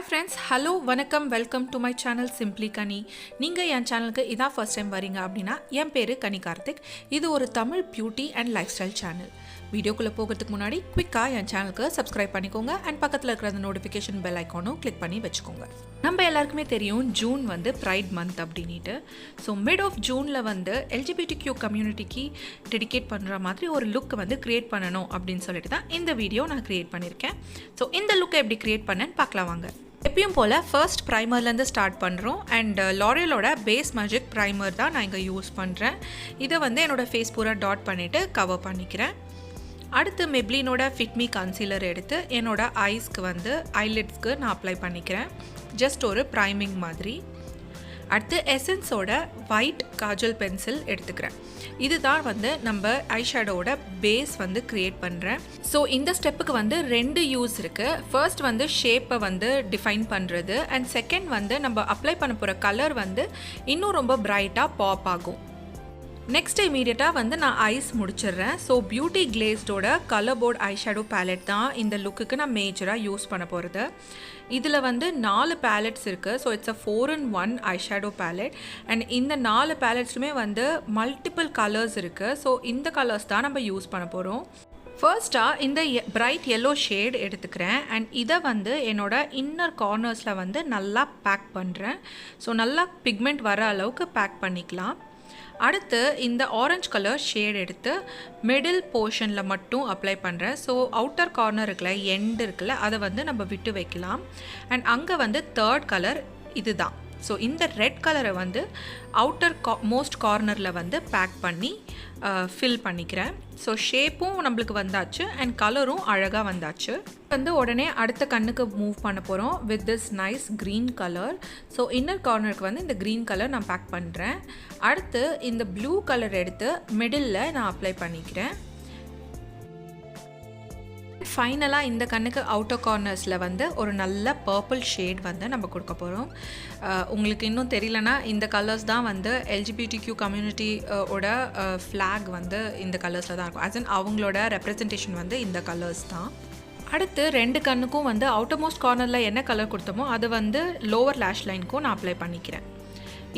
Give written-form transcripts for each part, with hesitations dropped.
Hi friends, hello, வணக்கம், welcome to my channel Simply Kani. நீங்கள் என் சேனலுக்கு இதான் ஃபர்ஸ்ட் டைம் வரீங்க அப்படின்னா என் பேர் கனி கார்த்திக். இது ஒரு Tamil beauty and life style channel. வீடியோக்குள்ளே போகிறதுக்கு முன்னாடி குவிக்காக என் சேனலுக்கு சப்ஸ்கிரைப் பண்ணிக்கோங்க அண்ட் பக்கத்தில் இருக்கிற அந்த நோட்டிஃபிகேஷன் பெல் ஐக்கானும் கிளிக் பண்ணி வச்சுக்கோங்க. நம்ம எல்லாருக்குமே தெரியும் ஜூன் வந்து ப்ரைட் மந்த் அப்படின்ட்டு. ஸோ மிட் ஆஃப் ஜூனில் வந்து LGBTQ கம்யூனிட்டிக்கு டெடிகேட் பண்ணுற மாதிரி ஒரு லுக் வந்து க்ரியேட் பண்ணணும் அப்படின்னு சொல்லிட்டு தான் இந்த வீடியோ நான் க்ரியேட் பண்ணியிருக்கேன். ஸோ இந்த லுக்கை எப்படி க்ரியேட் பண்ணேன்னு பார்க்கலாம் வாங்க. எப்பயும் போல் ஃபர்ஸ்ட் ப்ரைமர்லேருந்து ஸ்டார்ட் பண்ணுறோம் அண்ட் லாரியலோட பேஸ் மேஜிக் ப்ரைமர் தான் நான் இங்கே யூஸ் பண்ணுறேன். இதை வந்து என்னோடய ஃபேஸ் பூரா டாட் பண்ணிவிட்டு கவர் பண்ணிக்கிறேன். அடுத்து மெப்ளினோட ஃபிட்மி கன்சீலர் எடுத்து என்னோடய ஐஸ்க்கு வந்து ஐலிட்ஸ்க்கு நான் அப்ளை பண்ணிக்கிறேன், ஜஸ்ட் ஒரு ப்ரைமிங் மாதிரி. அடுத்து எசன்ஸோட ஒயிட் காஜல் பென்சில் எடுத்துக்கிறேன். இதுதான் வந்து நம்ம ஐஷேடோவோட பேஸ் வந்து க்ரியேட் பண்ணுறேன். ஸோ இந்த ஸ்டெப்புக்கு வந்து ரெண்டு யூஸ் இருக்குது. ஃபர்ஸ்ட் வந்து ஷேப்பை வந்து டிஃபைன் பண்ணுறது அண்ட் செகண்ட் வந்து நம்ம அப்ளை பண்ண போகிற கலர் வந்து இன்னும் ரொம்ப பிரைட்டாக பாப் ஆகும். நெக்ஸ்ட் இமீடியட்டாக வந்து நான் ஐஸ் முடிச்சிடுறேன். ஸோ பியூட்டி கிளேஸ்டோட கலர் போர்ட் ஐஷேடோ பேலட் தான் இந்த லுக்குக்கு நான் மேஜராக யூஸ் பண்ண போகிறது. இதில் வந்து 4 பேலட்ஸ் இருக்குது. So it's a 4-in-1 eyeshadow ballot and இந்த 4 பேலட்ஸுமே வந்து மல்டிபிள் கலர்ஸ் இருக்குது. ஸோ இந்த கலர்ஸ் தான் நம்ம யூஸ் பண்ண போகிறோம். ஃபர்ஸ்ட்டாக இந்த பிரைட் எல்லோ ஷேட் எடுத்துக்கிறேன் அண்ட் இதை வந்து என்னோட இன்னர் கார்னர்ஸில் வந்து நல்லா பேக் பண்ணுறேன். ஸோ நல்லா பிக்மெண்ட் வர அளவுக்கு பேக் பண்ணிக்கலாம். அடுத்து இந்த ஆரஞ்சு கலர் ஷேட் எடுத்து மிடில் போர்ஷனில் மட்டும் அப்ளை பண்ணுறேன். ஸோ அவுட்டர் கார்னர் இருக்குல்ல, எண்ட் இருக்குல்ல, அதை வந்து நம்ம விட்டு வைக்கலாம். அண்ட் அங்கே வந்து தேர்ட் கலர் இது தான். ஸோ இந்த ரெட் கலரை வந்து அவுட்டர் மோஸ்ட் கார்னரில் வந்து பேக் பண்ணி ஃபில் பண்ணிக்கிறேன். ஸோ ஷேப்பும் நம்மளுக்கு வந்தாச்சு அண்ட் கலரும் அழகாக வந்தாச்சு. வந்து உடனே அடுத்த கண்ணுக்கு மூவ் பண்ண போகிறோம் with this nice green colour. So inner கார்னருக்கு வந்து இந்த க்ரீன் கலர் நான் பேக் பண்ணுறேன். அடுத்து இந்த ப்ளூ கலர் எடுத்து மிடில் நான் அப்ளை பண்ணிக்கிறேன். ஃபைனலாக இந்த கண்ணுக்கு அவுட்டர் கார்னர்ஸில் வந்து ஒரு நல்ல பர்பிள் ஷேட் வந்து நம்ம கொடுக்க போகிறோம். உங்களுக்கு இன்னும் தெரியலனா இந்த கலர்ஸ் தான் வந்து LGBTQ கம்யூனிட்டியோட ஃப்ளாக் வந்து இந்த கலர்ஸில் தான் இருக்கும். அண்ட் அவங்களோட ரெப்ரசன்டேஷன் வந்து இந்த கலர்ஸ் தான். அடுத்து ரெண்டு கண்ணுக்கும் வந்து அவுட்டர் மோஸ்ட் கார்னரில் என்ன கலர் கொடுத்தோமோ அது வந்து லோவர் லேஷ் லைனுக்கும் நான் அப்ளை பண்ணிக்கிறேன்.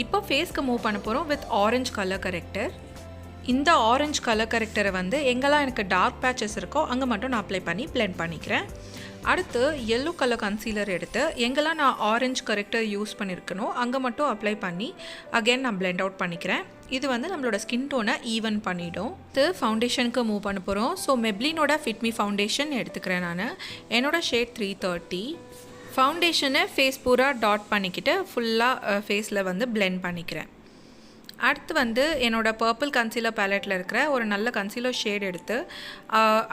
இப்போ ஃபேஸ்க்கு மூவ் பண்ண போகிறோம் வித் ஆரஞ்ச் கலர் கரெக்டர். இந்த ஆரஞ்ச் கலர் கரெக்டரை வந்து எங்கெல்லாம் எனக்கு டார்க் பேச்சஸ் இருக்கோ அங்கே மட்டும் நான் அப்ளை பண்ணி பிளெண்ட் பண்ணிக்கிறேன். அடுத்து எல்லோ கலர் கன்சீலர் எடுத்து எங்கெல்லாம் நான் ஆரஞ்ச் கரெக்டர் யூஸ் பண்ணியிருக்கனோ அங்கே மட்டும் அப்ளை பண்ணி அகெயின் நான் பிளெண்ட் அவுட் பண்ணிக்கிறேன். இது வந்து நம்மளோட ஸ்கின் டோனை ஈவன் பண்ணிவிடும். இது ஃபவுண்டேஷனுக்கு மூவ் பண்ண போகிறோம். ஸோ மெப்ளினோட ஃபிட்மி ஃபவுண்டேஷன் எடுத்துக்கிறேன் நான். என்னோட ஷேட் 330. ஃபவுண்டேஷனை ஃபேஸ் பூரா டாட் பண்ணிக்கிட்டு ஃபுல்லாக ஃபேஸில் வந்து பிளெண்ட் பண்ணிக்கிறேன். அடுத்து வந்து என்னோடய பர்பிள் கன்சீலர் பேலட்டில் இருக்கிற ஒரு நல்ல கன்சீலர் ஷேட் எடுத்து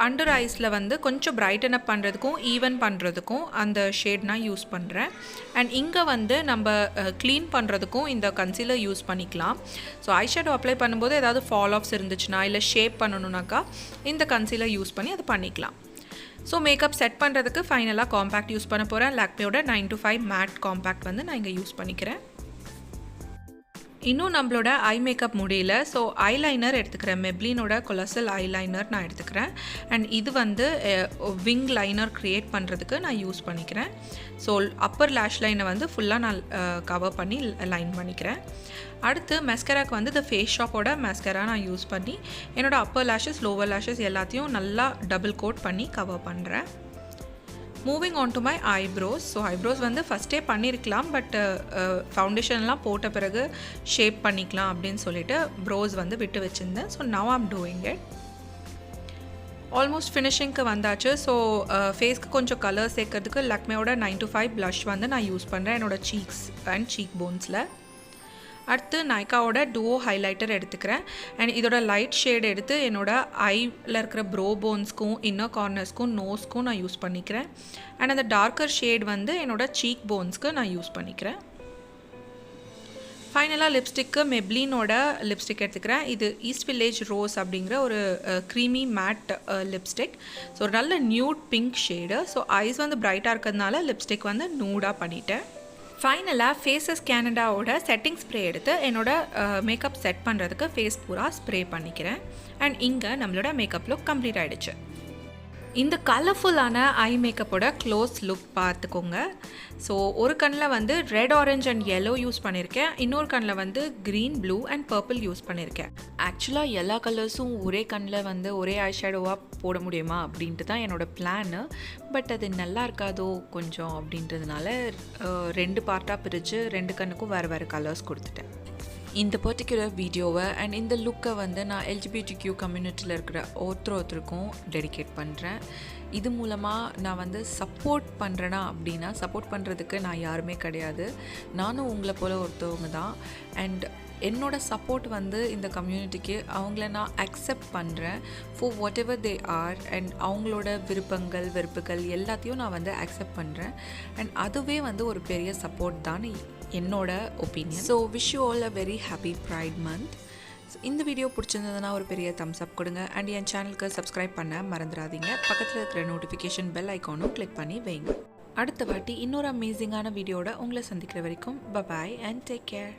அண்டர் ஐஸில் வந்து கொஞ்சம் பிரைட்டன் அப் பண்ணுறதுக்கும் ஈவன் பண்ணுறதுக்கும் அந்த ஷேட் நான் யூஸ் பண்ணுறேன். அண்ட் இங்கே வந்து நம்ம க்ளீன் பண்ணுறதுக்கும் இந்த கன்சீலர் யூஸ் பண்ணிக்கலாம். ஸோ ஐஷேடோ அப்ளை பண்ணும்போது ஏதாவது ஃபால் ஆஃப்ஸ் இருந்துச்சுன்னா இல்லை ஷேப் பண்ணணுன்னாக்கா இந்த கன்சீலர் யூஸ் பண்ணி அதை பண்ணிக்கலாம். ஸோ மேக்கப் செட் பண்ணுறதுக்கு ஃபைனலாக காம்பேக்ட் யூஸ் பண்ண போகிறேன். லாக்மேயோட 9to5 மேட் காம்பேக்ட் வந்து நான் இங்கே யூஸ் பண்ணிக்கிறேன். இன்னும் நம்மளோட ஐ மேக்கப் முடியல. ஸோ ஐலைனர் எடுத்துக்கிறேன். மெப்ளினோட கொலசல் ஐலைனர் நான் எடுத்துக்கிறேன். அண்ட் இது வந்து விங் லைனர் க்ரியேட் பண்ணுறதுக்கு நான் யூஸ் பண்ணிக்கிறேன். ஸோ அப்பர் லேஷ் லைனை வந்து ஃபுல்லாக நான் கவர் பண்ணி லைன் பண்ணிக்கிறேன். அடுத்து மஸ்கராக்கு வந்து இந்த ஃபேஸ் ஷாப்போட மஸ்கரா நான் யூஸ் பண்ணி என்னோடய அப்பர் லேஷஸ் லோவர் லேஷஸ் எல்லாத்தையும் நல்லா டபுள் கோட் பண்ணி கவர் பண்ணுறேன். Moving on to my eyebrows. So eyebrows வந்து ஃபஸ்ட்டே பண்ணியிருக்கலாம், பட் ஃபவுண்டேஷன்லாம் போட்ட பிறகு ஷேப் பண்ணிக்கலாம் அப்படின்னு சொல்லிட்டு ப்ரோஸ் வந்து விட்டு வச்சுருந்தேன். So now I'm doing it. Almost ஃபினிஷிங்க்கு வந்தாச்சு. ஸோ ஃபேஸ்க்கு கொஞ்சம் கலர் சேர்க்கறதுக்கு லக்மேயோட 9to5 ப்ளஷ் வந்து நான் யூஸ் பண்ணுறேன் என்னோடய சீக்ஸ் அண்ட் சீக் போன்ஸில். அடுத்து நைக்காவோட டுவோ ஹைலைட்டர் எடுத்துக்கிறேன். அண்ட் இதோட லைட் ஷேட் எடுத்து என்னோடய ஐயில் இருக்கிற ப்ரோ போன்ஸ்க்கும் இன்னர் கார்னர்ஸ்க்கும் நோஸ்க்கும் நான் யூஸ் பண்ணிக்கிறேன். அண்ட் அந்த டார்க்கர் ஷேட் வந்து என்னோடய சீக் போன்ஸ்க்கு நான் யூஸ் பண்ணிக்கிறேன். ஃபைனலாக லிப்ஸ்டிக்கு மெப்ளினோட லிப்ஸ்டிக் எடுத்துக்கிறேன். இது ஈஸ்ட் வில்லேஜ் ரோஸ் அப்படிங்கிற ஒரு க்ரீமி மேட் லிப்ஸ்டிக். ஸோ ஒரு நல்ல nude pink shade. So eyes வந்து பிரைட்டாக இருக்கிறதுனால லிப்ஸ்டிக் வந்து நூடாக பண்ணிட்டேன். ஃபைனலாக ஃபேஸஸ் கேனடாவோட செட்டிங் ஸ்ப்ரே எடுத்து என்னோடய மேக்கப் செட் பண்ணுறதுக்கு ஃபேஸ் பூரா ஸ்ப்ரே பண்ணிக்கிறேன். அண்ட் இங்கே நம்மளோட மேக்கப் லுக் கம்ப்ளீட் ஆகிடுச்சு. இந்த கலர்ஃபுல்லான ஐ மேக்கப்போட க்ளோஸ் லுக் பார்த்துக்கோங்க. ஸோ ஒரு கண்ணில் வந்து red orange and yellow use பண்ணியிருக்கேன், இன்னொரு கண்ணில் வந்து green blue and purple use பண்ணியிருக்கேன். ஆக்சுவலாக எல்லா கலர்ஸும் ஒரே கண்ணில் வந்து ஒரே ஐ ஷேடோவாக போட முடியுமா அப்படின்ட்டு தான் என்னோடய பிளானு. பட் அது நல்லா இருக்காதோ கொஞ்சம் அப்படின்றதுனால 2 பார்ட்டாக பிரித்து 2 கண்ணுக்கும் வேறு வேறு கலர்ஸ் கொடுத்துட்டேன். இந்த பர்டிகுலர் வீடியோவை அண்ட் இந்த லுக்கை வந்து நான் LGBTQ கம்யூனிட்டியில் இருக்கிற ஒருத்தருக்கும் டெடிகேட் பண்ணுறேன். இது மூலமாக நான் வந்து சப்போர்ட் பண்ணுறேன்னா அப்படின்னா சப்போர்ட் பண்ணுறதுக்கு நான் யாருமே கிடையாது, நானும் உங்களை போல் ஒருத்தவங்க தான். அண்ட் என்னோட சப்போர்ட் வந்து இந்த கம்யூனிட்டிக்கு அவங்கள நான் அக்செப்ட் பண்ணுறேன் for what ever they are. And அவங்களோட விருப்பங்கள் வெறுப்புகள் எல்லாத்தையும் நான் வந்து அக்செப்ட் பண்ணுறேன். அண்ட் அதுவே வந்து ஒரு பெரிய சப்போர்ட் தான் என்னோட opinion. So wish you all a very happy pride month. இந்த வீடியோ பிடிச்சிருந்ததுன்னா ஒரு பெரிய தம்ஸ் அப் கொடுங்க. அண்ட் என் சேனலுக்கு சப்ஸ்கிரைப் பண்ண மறந்துடாதீங்க. பக்கத்தில் இருக்கிற நோட்டிஃபிகேஷன் பெல் ஐக்கானும் கிளிக் பண்ணி வைங்க. அடுத்த வாட்டி இன்னொரு அமேசிங்கான வீடியோட உங்களை சந்திக்கிற வரைக்கும் பபாய் அண்ட் டேக் கேர்.